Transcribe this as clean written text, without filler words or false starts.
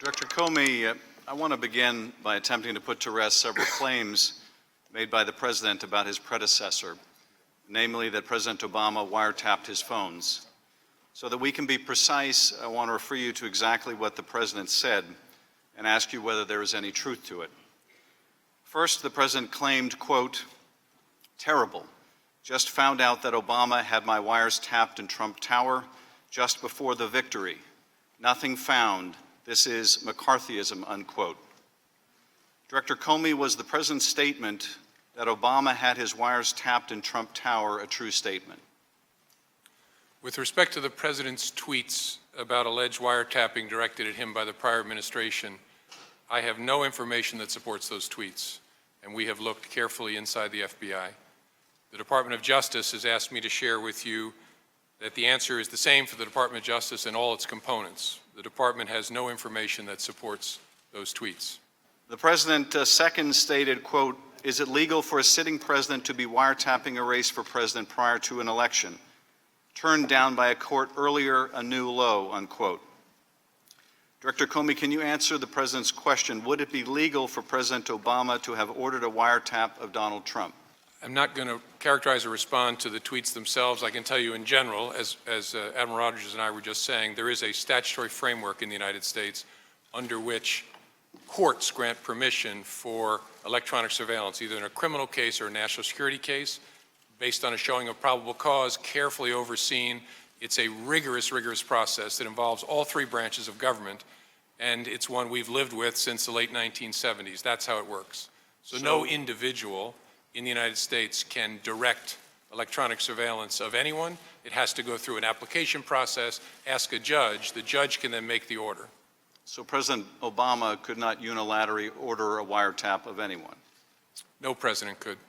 Director Comey, I want to begin by attempting to put to rest several claims made by the President about his predecessor, namely that President Obama wiretapped his phones. So that we can be precise, I want to refer you to exactly what the President said and ask you whether there is any truth to it. First, the President claimed, quote, "Terrible. Just found out that Obama had my wires tapped in Trump Tower just before the victory. Nothing found. This is McCarthyism," unquote. Director Comey, was the President's statement that Obama had his wires tapped in Trump Tower a true statement? With respect to the President's tweets about alleged wiretapping directed at him by the prior administration, I have no information that supports those tweets, and we have looked carefully inside the FBI. The Department of Justice has asked me to share with you that the answer is the same for the Department of Justice and all its components. The Department has no information that supports those tweets. The President second stated, quote, "Is it legal for a sitting president to be wiretapping a race for president prior to an election? Turned down by a court earlier, a new low," unquote. Director Comey, can you answer the President's question? Would it be legal for President Obama to have ordered a wiretap of Donald Trump? I'm not going to characterize or respond to the tweets themselves. I can tell you in general, as Admiral Rogers and I were just saying, there is a statutory framework in the United States under which courts grant permission for electronic surveillance, either in a criminal case or a national security case, based on a showing of probable cause, carefully overseen. It's a rigorous process that involves all three branches of government, and it's one we've lived with since the late 1970s. That's how it works. So no individual in the United States can direct electronic surveillance of anyone. It has to go through an application process, ask a judge. The judge can then make the order. So President Obama could not unilaterally order a wiretap of anyone? No president could.